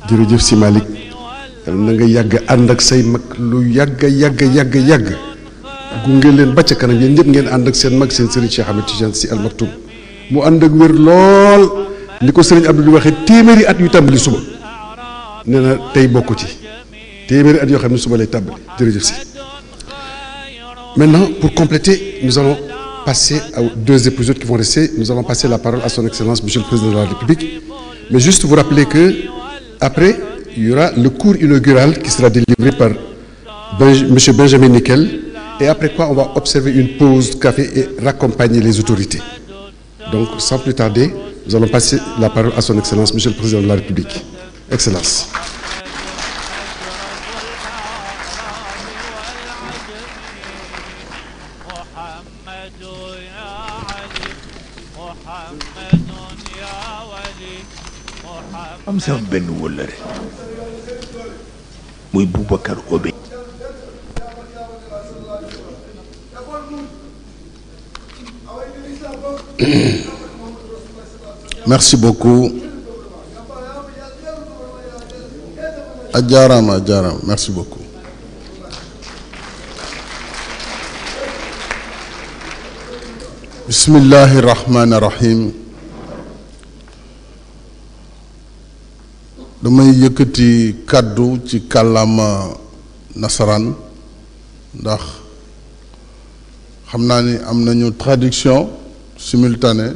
jërëjëf si Malick na nga yàgg ànd ak say mag lu yàgg gunge leen ba ca kanam yéen ñëpp ngeen ànd ak seen mag seen Serigne Cheikh Ahmed Tidiane Sy Al Maktoum mu ànd ak wér lool ni ko Serigne Abdou di waxee téeméeri at yu tàmbali suba nee na tey bokku ci téeméeri at yoo xam ne suba lay tàmbali jërëjëf si. Maintenant, pour compléter, nous allons passer aux deux épisodes qui vont rester. Nous allons passer la parole à son Excellence, Monsieur le Président de la République. Mais juste vous rappeler que après, il y aura le cours inaugural qui sera délivré par Monsieur Benjamin Nickel. Et après quoi, on va observer une pause café et raccompagner les autorités. Donc, sans plus tarder, nous allons passer la parole à son Excellence, Monsieur le Président de la République. Excellence. am sama benn wëllëre muy Boubacar Obey merci beaucoup a jaaraama merci beaucoup bismillahi rahmani rahim damay yëkkati kàddu ci kàllaama nasaraan ndax xam naa ni am nañu traduction simultanée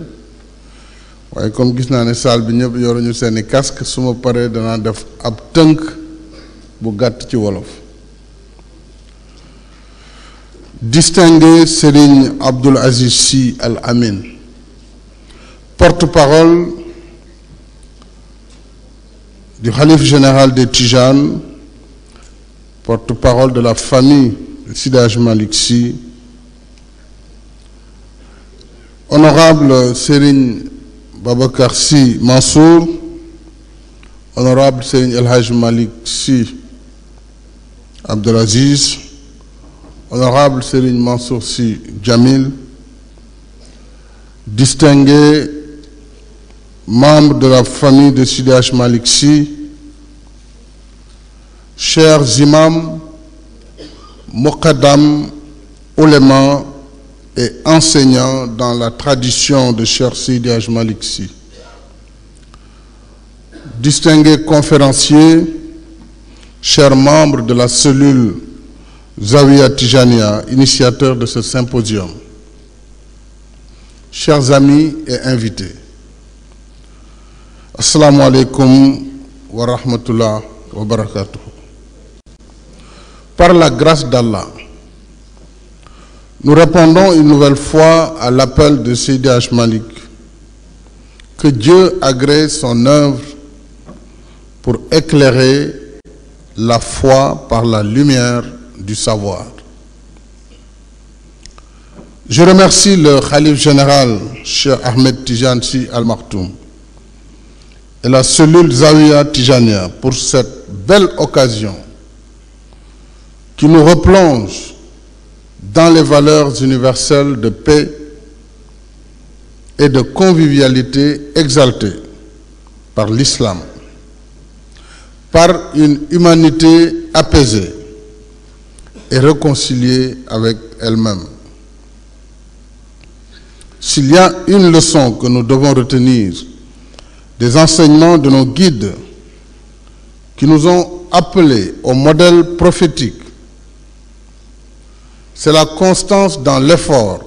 waaye comme gis naa ne salle bi ñëpp yoruñu seeni casque su ma paree danaa def ab tënk bu gàtt ci wolof. Distingué Serigne Abdoul Aziz Sy Al Amin, porte-parole du Khalife général des Tijanes, porte-parole de la famille de Seydi Hadji Malick Sy, honorable Serigne Babacar Sy Mansour, honorable Serigne El Hadji Malick Sy Abdoul Aziz, honorable Serigne Mansour Sy Djamil, distingués membres de la famille de Seydi Hadji Malick Sy, chers imams, muqaddam, oulémas et enseignants dans la tradition de Cheikh Seydi Hadji Malick Sy, distingués conférenciers, chers membres de la cellule Zawiya Tijania, initiateur de ce symposium, chers amis et invités, assalamu alaikum wa rahmatullah wa barakatuh. Par la grâce d'Allah, nous répondons une nouvelle fois à l'appel de Seydi Hadji Malick, que Dieu agrée son œuvre pour éclairer la foi par la lumière du savoir. Je remercie le Khalife général, Cheikh Ahmed Tidiane Sy Al Maktoum, et la cellule Zawiya Tijania pour cette belle occasion qui nous replonge dans les valeurs universelles de paix et de convivialité exaltées par l'islam, par une humanité apaisée et réconciliée avec elle-même. S'il y a une leçon que nous devons retenir des enseignements de nos guides qui nous ont appelés au modèle prophétique, c'est la constance dans l'effort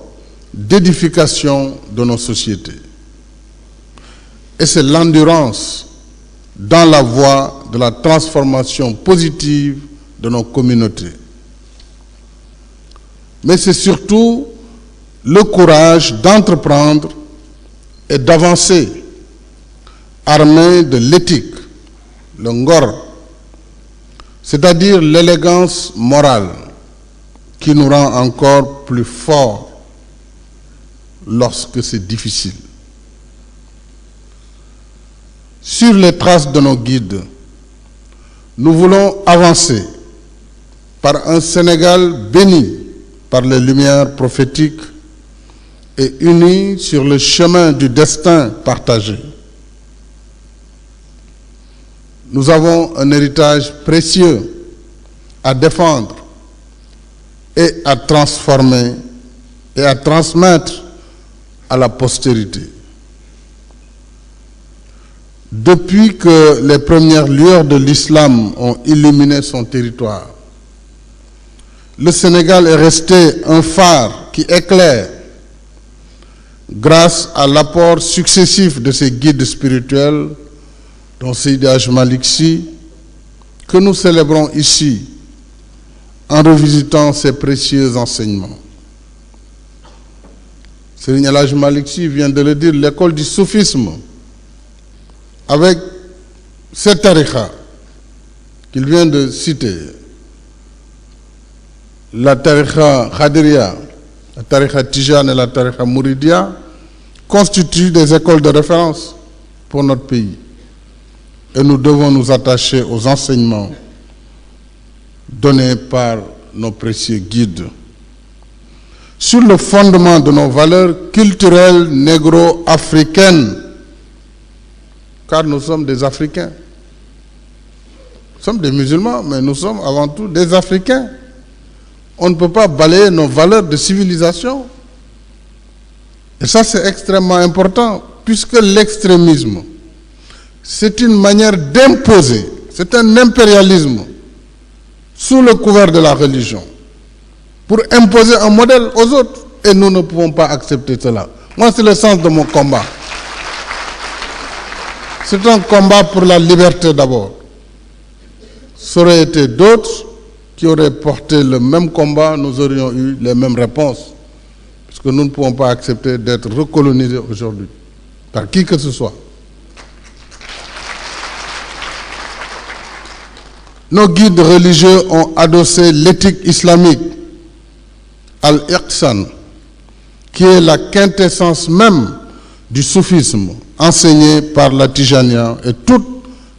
d'édification de nos sociétés. Et c'est l'endurance dans la voie de la transformation positive de nos communautés. Mais c'est surtout le courage d'entreprendre et d'avancer, armé de l'éthique, le ngor, c'est-à-dire l'élégance morale, qui nous rend encore plus forts lorsque c'est difficile. Sur les traces de nos guides, nous voulons avancer par un Sénégal béni par les lumières prophétiques et uni sur le chemin du destin partagé. nous avons un héritage précieux à défendre et à transformer et à transmettre à la postérité. Depuis que les premières lueurs de l'islam ont illuminé son territoire, le Sénégal est resté un phare qui éclaire grâce à l'apport successif de ses guides spirituels, dont Seydi Hadji Malick Sy, que nous célébrons ici en revisitant ses précieux enseignements. Serigne El Hadji Malick Sy vient de le dire, l'école du soufisme, avec cette tariqa qu'il vient de citer, la tariqa Khadiriya, la tariqa Tijane et la tariqa Mouridia, constituent des écoles de référence pour notre pays. Et nous devons nous attacher aux enseignements donnés par nos précieux guides. Sur le fondement de nos valeurs culturelles négro-africaines, car nous sommes des Africains. Nous sommes des musulmans, mais nous sommes avant tout des Africains. On ne peut pas balayer nos valeurs de civilisation. Et ça, c'est extrêmement important, puisque l'extrémisme, c'est une manière d'imposer, c'est un impérialisme sous le couvert de la religion, pour imposer un modèle aux autres. Et nous ne pouvons pas accepter cela. Moi, c'est le sens de mon combat. C'est un combat pour la liberté d'abord. Ça aurait été d'autres qui auraient porté le même combat, nous aurions eu les mêmes réponses. Parce que nous ne pouvons pas accepter d'être recolonisés aujourd'hui par qui que ce soit. Nos guides religieux ont adossé l'éthique islamique, al-Iqsan, qui est la quintessence même du soufisme enseigné par la Tijania et toutes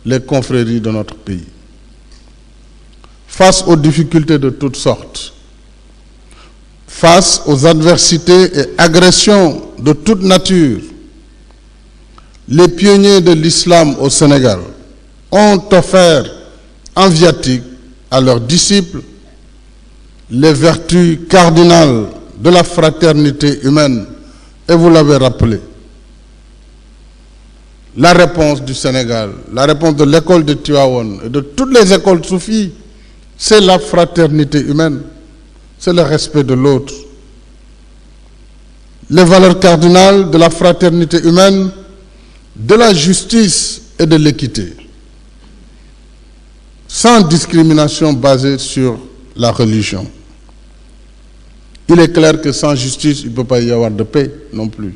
les confréries de notre pays. Face aux difficultés de toutes sortes, face aux adversités et agressions de toute nature, les pionniers de l'islam au Sénégal ont offert en viatique à leurs disciples les vertus cardinales de la fraternité humaine. Et vous l'avez rappelé, la réponse du Sénégal, la réponse de l'école de Tivaouane et de toutes les écoles soufis, c'est la fraternité humaine, c'est le respect de l'autre. Les valeurs cardinales de la fraternité humaine, de la justice et de l'équité, sans discrimination basée sur la religion. Il est clair que sans justice, il ne peut pas y avoir de paix non plus.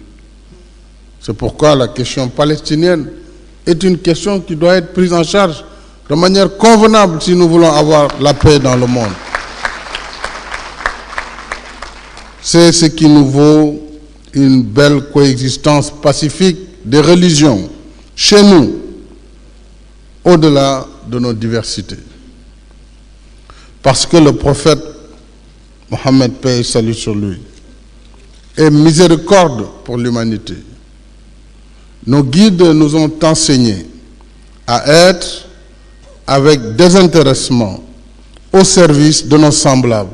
C'est pourquoi la question palestinienne est une question qui doit être prise en charge de manière convenable si nous voulons avoir la paix dans le monde. C'est ce qui nous vaut une belle coexistence pacifique des religions chez nous, au-delà de nos diversités. Parce que le prophète Mohammed, paix et salut sur lui, est miséricorde pour l'humanité. Nos guides nous ont enseigné à être avec désintéressement au service de nos semblables,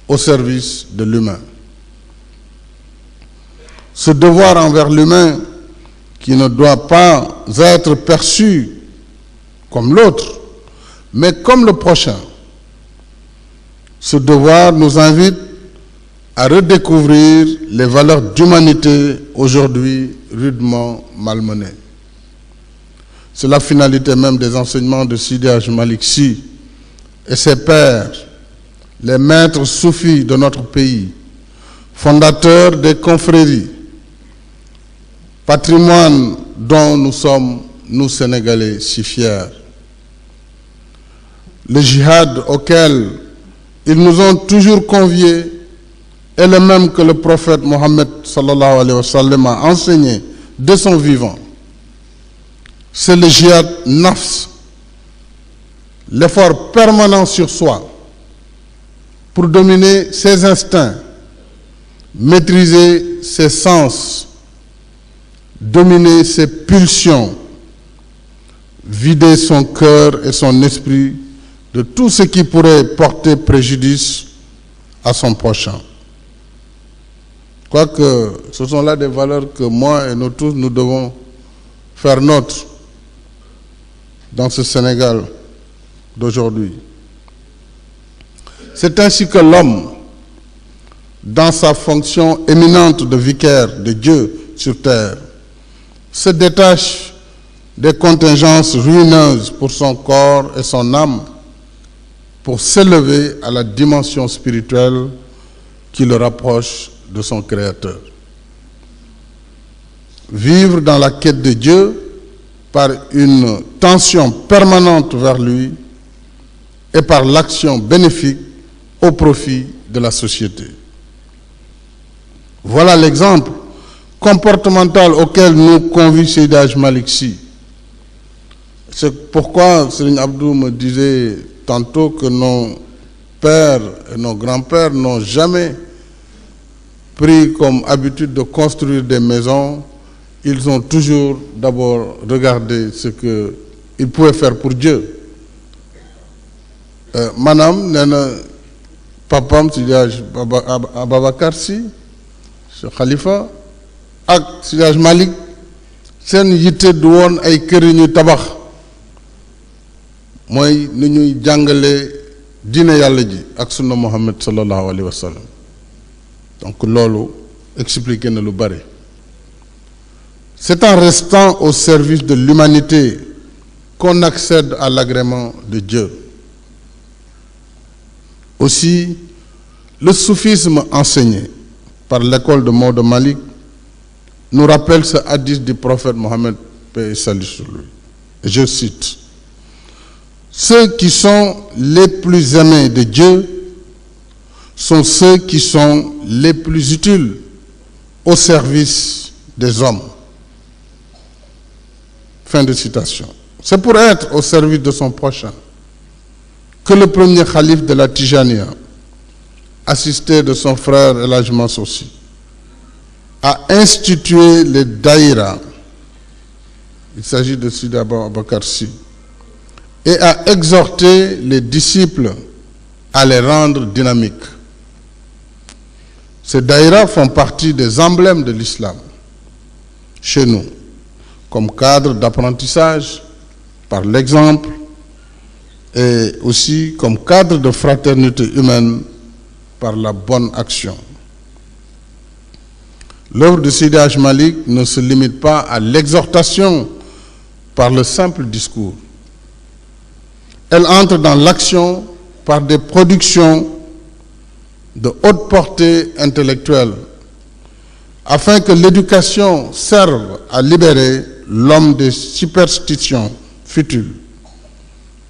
au service de l'humain. Ce devoir envers l'humain qui ne doit pas être perçu comme l'autre, mais comme le prochain. Ce devoir nous invite à redécouvrir les valeurs d'humanité aujourd'hui rudement malmenées. C'est la finalité même des enseignements de Seydi Hadji Malick Sy et ses pairs, les maîtres soufis de notre pays, fondateurs des confréries, patrimoine dont nous sommes, nous Sénégalais, si fiers. Le djihad auquel ils nous ont toujours conviés est le même que le prophète Mohammed sallallahu alayhi wa sallam a enseigné de son vivant. C'est le djihad nafs, l'effort permanent sur soi pour dominer ses instincts, maîtriser ses sens, dominer ses pulsions, vider son cœur et son esprit de tout ce qui pourrait porter préjudice à son prochain. Quoique ce sont là des valeurs que moi et nous tous, nous devons faire nôtres dans ce Sénégal d'aujourd'hui. C'est ainsi que l'homme, dans sa fonction éminente de vicaire de Dieu sur terre, se détache des contingences ruineuses pour son corps et son âme pour s'élever à la dimension spirituelle qui le rapproche de son Créateur. Vivre dans la quête de Dieu par une tension permanente vers lui et par l'action bénéfique au profit de la société. Voilà l'exemple comportemental auquel nous convie Seydi Hadji Malick Sy. C'est pourquoi Serigne Abdou me disait tantôt que nos pères et nos grands-pères n'ont jamais pris comme habitude de construire des maisons. Ils ont toujours d'abord regardé ce qu'ils pouvaient faire pour Dieu. Maanaam nee na papam Seydi Hadji Ababacar Sy Cheikh Khalifa ak Seydi Hadji Malick seen yitte du woon ay kër yi ñuy tabax, mooy ni ñuy jàngale diine yàlla ji ak sunna Muhammad sallallahu alayhi wa sallam. Donc loolu expliqué na lu bari. C'est en restant au service de l'humanité qu'on accède à l'agrément de Dieu. Aussi, le soufisme enseigné par l'école de Maodo Malick nous rappelle ce hadith du prophète Mohammed, paix et salut sur lui. Et je cite: ceux qui sont les plus aimés de Dieu sont ceux qui sont les plus utiles au service des hommes. Fin de citation. C'est pour être au service de son prochain que le premier calife de la Tijaniya, assisté de son frère El Hadji Mansour Sy, a institué les daïra, il s'agit de Seydi Ababacar Sy, et a exhorté les disciples à les rendre dynamiques. Ces daïra font partie des emblèmes de l'islam chez nous, comme cadre d'apprentissage par l'exemple et aussi comme cadre de fraternité humaine par la bonne action. L'œuvre de Seydi Hadji Malick ne se limite pas à l'exhortation par le simple discours. Elle entre dans l'action par des productions de haute portée intellectuelle, afin que l'éducation serve à libérer l'homme des superstitions futiles,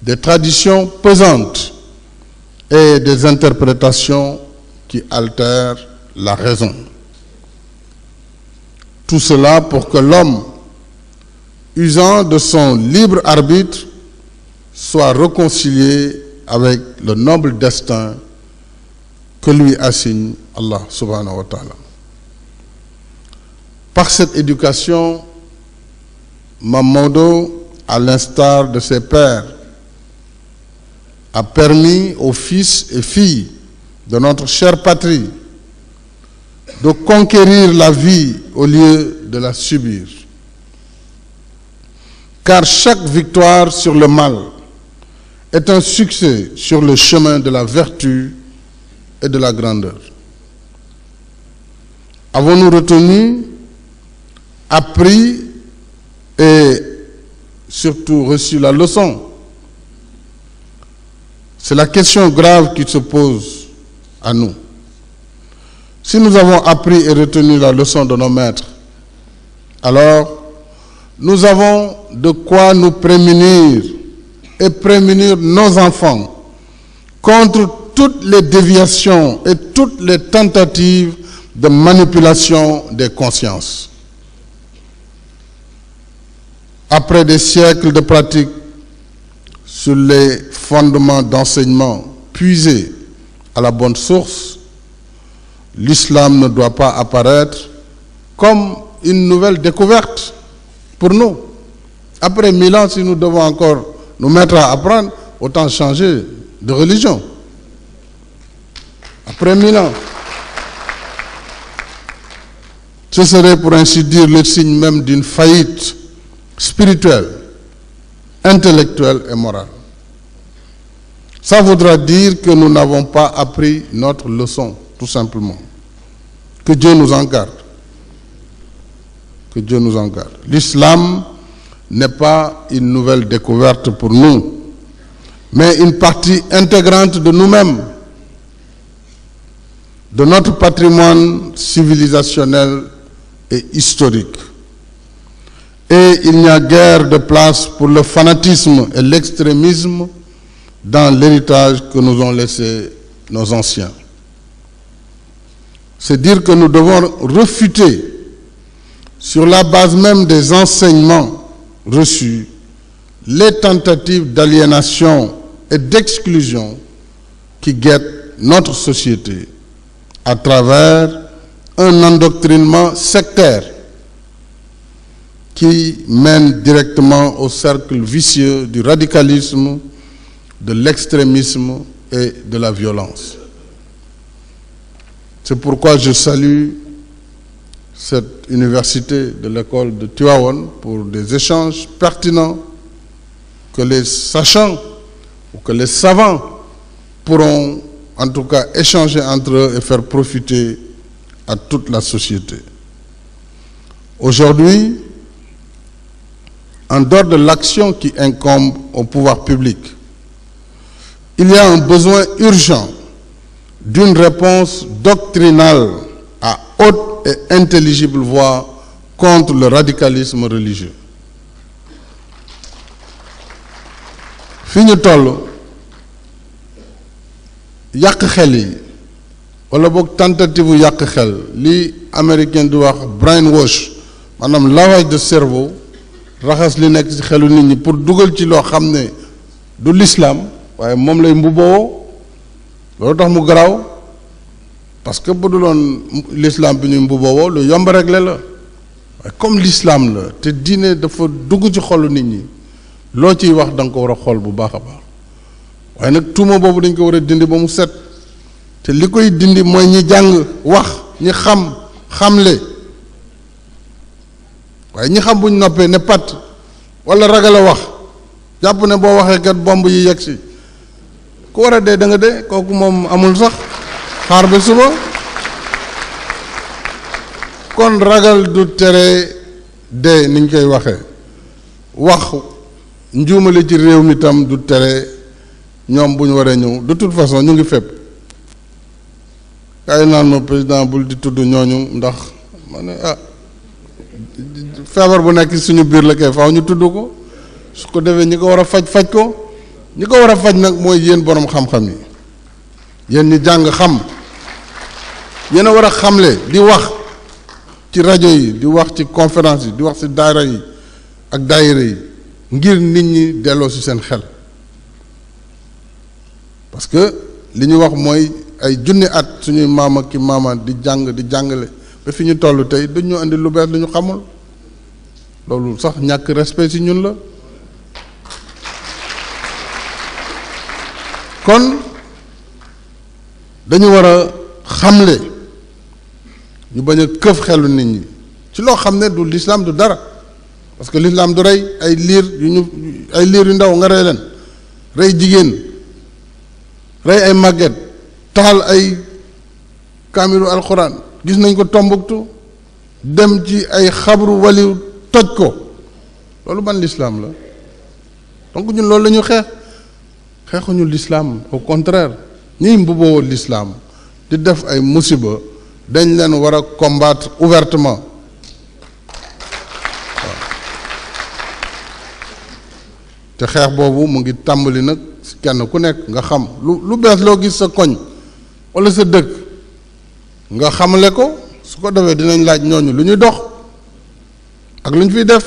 des traditions pesantes et des interprétations qui altèrent la raison. Tout cela pour que l'homme, usant de son libre arbitre, soit réconcilié avec le noble destin que lui assigne Allah subhanahu wa ta'ala. Par cette éducation, Mamadou, à l'instar de ses pères, a permis aux fils et filles de notre chère patrie de conquérir la vie au lieu de la subir. Car chaque victoire sur le mal est un succès sur le chemin de la vertu et de la grandeur. Avons-nous retenu, appris et surtout reçu la leçon? C'est la question grave qui se pose à nous. Si nous avons appris et retenu la leçon de nos maîtres, alors nous avons de quoi nous prémunir et prémunir nos enfants contre toutes les déviations et toutes les tentatives de manipulation des consciences. Après des siècles de pratique sur les fondements d'enseignement puisés à la bonne source, l'islam ne doit pas apparaître comme une nouvelle découverte pour nous, Après 1000 ans, si nous devons encore nous mettre à apprendre, autant changer de religion. Après 1000 ans. Ce serait pour ainsi dire le signe même d'une faillite spirituelle, intellectuelle et morale. Ça voudra dire que nous n'avons pas appris notre leçon, tout simplement. Que Dieu nous en garde. Que Dieu nous en garde. L'islam n'est pas une nouvelle découverte pour nous, mais une partie intégrante de nous-mêmes, de notre patrimoine civilisationnel et historique. Et il n'y a guère de place pour le fanatisme et l'extrémisme dans l'héritage que nous ont laissé nos anciens. C'est dire que nous devons refuter, sur la base même des enseignements reçus, les tentatives d'aliénation et d'exclusion qui guettent notre société à travers un endoctrinement sectaire qui mène directement au cercle vicieux du radicalisme, de l'extrémisme et de la violence. C'est pourquoi je salue cette université de l'école de Tivaouane pour des échanges pertinents que les sachants ou que les savants pourront en tout cas échanger entre eux et faire profiter à toute la société. Aujourd'hui, en dehors de l'action qui incombe au pouvoir public, il y a un besoin urgent d'une réponse doctrinale à haute et intelligible voix contre le radicalisme religieux. fi ñu toll yàq xel yi wala boog tentative yàq xel li américain di wax brainwash maanaam lavage de cerveau raxas li nekk ci xelu nit ñi pour dugal ci loo xam ne du l'islam waaye moom lay mbubboo loolu tax mu garaaw parce que bu duloon l'islam bi ñuy mbubboo lu yomb réglé la waaye comme l'islam la te diine dafa dugg ci xolu nit ñi loo ciy wax da nga ko war a xool bu baax a baax waaye nag tuuma boobu dañ ko war a dindi ba mu set te li koy dindi mooy ñi jàng wax ñi xamle waaye ñi xam buñ noppee ne pat wala ragal a wax jàpp ne boo waxee kat bomb yi yegg si ku war a dee da nga dee kooku moom amul sax xaar ba suba kon ragal du tere dee niñ koy waxee wax njuumale ci réew mi tam du tere ñoom bu ñu waree ñëw de toute façon ñu ngi fépp kaay naan ma président bul di tudd ñooñu ndax ma ne feebar bu nekk suñu biir la kay faaw ñu tudd ko su ko defee ñi ko war a faj ko ñi ko war a faj nag mooy yéen borom xam-xam yi yéen ñi jàng xam yéen a war a xamle di wax ci rajo yi di wax ci conférence yi di wax ci daara yi ak daayira yi ngir nit ñi delloo ci seen xel parce que li ñu wax mooy ay junni at suñuy maam ak ki maamaat di jàng di jàngale ba fi ñu toll tey dañu andi lu bees lu ñu xamul loolu sax ñàkk respect ci ñun la kon dañu war a xamle ñu bañ a këf xelu nit ñi ci loo xam ne du l'islam du dara parce que l'islam du rey ay liir yu ndaw nga rey leen rey jigéen rey ay màgget taxal ay kaamilu alxuraan gis nañ ko Tombouctou dem ci ay xabru waliw toj ko loolu ban l'islam la donc ñun loolu la ñu xeexuñu l'islam au contraire ñiy mbubboo l'islam di def ay musiba dañ leen war a combattre ouvertement te xeex boobu mu ngi tàmbali nag kenn ku nekk nga xam lu bees loo gis sa koñ walla sa dëkk nga xamle ko su ko defee dinañ laaj ñooñu lu ñuy dox ak lu ñu fiy def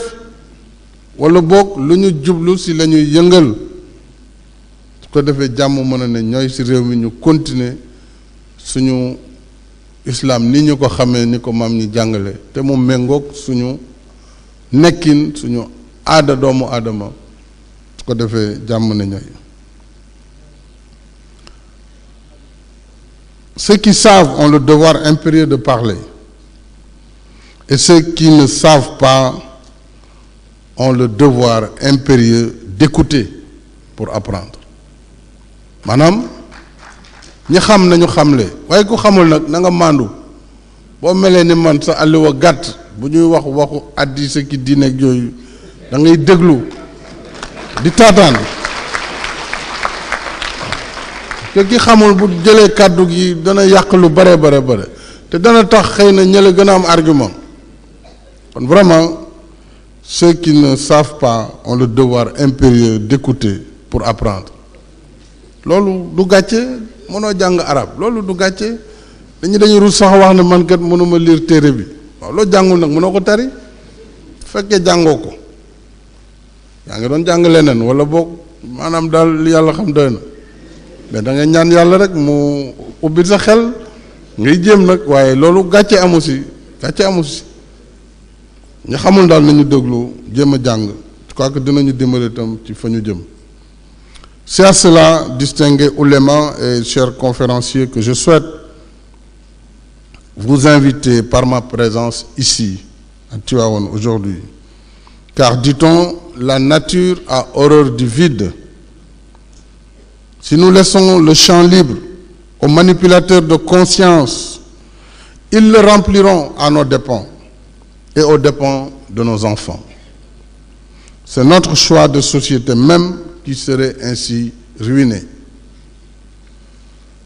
walla boog lu ñu jublu ci la ñuy yëngal su ko defee jàmm mën a ne ñooy ci réew mi ñu continuer suñu islam ni ñu ko xamee ni ko maam ñi jàngale te mu méngoog suñu nekkin suñu aada doomu aadama su ko defee jàmm ne ñooy. Ceux qui savent ont le devoir impérieux de parler et ceux qui ne savent pas ont le devoir impérieux d'écouter pour apprendre maanaam ñi xam nañu xamle waaye ku xamul nag na nga màndu boo melee ni man sa àlliwa gàtt bu ñuy wax waxu hadiis ki diine ak yooyu da ngay déglu di taataan te ki xamul bu jëlee kàddu gi dana yàq lu bare te dana tax xëy na ñële gën a am argument kon vraiment ceux qui ne savent pas ont le devoir impérieux d'écouter pour apprendre loolu du gàcce mënoo jàng arab loolu du gàcce dañuy rus sax wax ne man kat mënuma lire téere bi waaw loo jàngul nag mënoo ko tari fekkee jàngoo ko yaa ngi doon jàng leneen wala boog maanaam daal li yàlla xam doy na mais da nga ñaan yàlla rek mu ubbi sa xel ngay jéem nag waaye loolu gàcce amu si ñu xamul daal nañu déglu jéem a jàng je crois que dinañu dimbali itam ci fa ñu jëm. C'est à cela, distingués oulémas et chers conférenciers, que je souhaite vous inviter par ma présence ici à Tivaouane aujourd'hui, car dit-on, la nature a horreur du vide. Si nous laissons le champ libre aux manipulateurs de conscience, ils le rempliront à nos dépens et aux dépens de nos enfants. C'est notre choix de société même qui serait ainsi ruiné.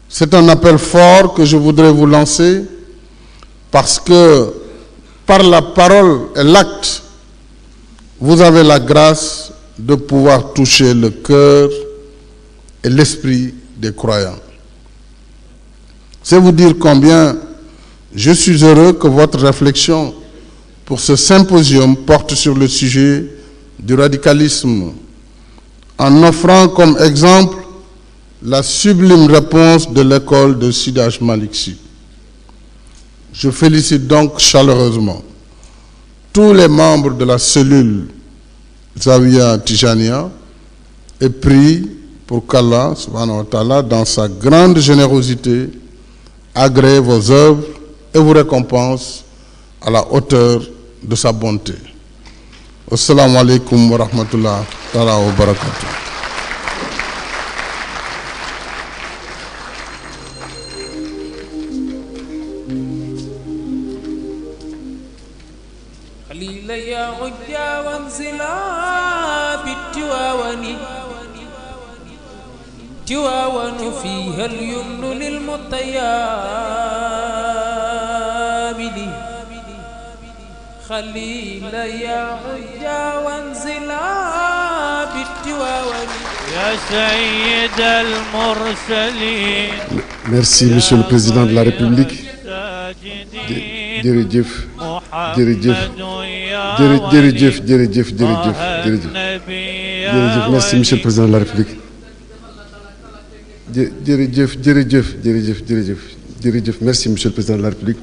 C'est un appel fort que je voudrais vous lancer parce que par la parole et l'acte, vous avez la grâce de pouvoir toucher le cœur et l'esprit des croyants. C'est vous dire combien je suis heureux que votre réflexion pour ce symposium porte sur le sujet du radicalisme, en offrant comme exemple la sublime réponse de l'école de Seydi Hadji Malick Sy. Je félicite donc chaleureusement tous les membres de la cellule Zawiya Tijaniya et prie pour qu'Allah, subhanahu wa ta'ala, dans sa grande générosité, agrée vos œuvres et vous récompense à la hauteur de sa bonté. Assalamu alaikum wa rahmatullah wa barakatuh. خليل يا عجا وانزلا بالتواون تواون فيها اليمن للمطيابد خليل يا عجا وانزلا بالتواون يا سيد المرسلين. Merci, Monsieur le Président de la République. jërëjëf merci Monsieur le Président de la République. jërëjëf merci Monsieur le Président de la République.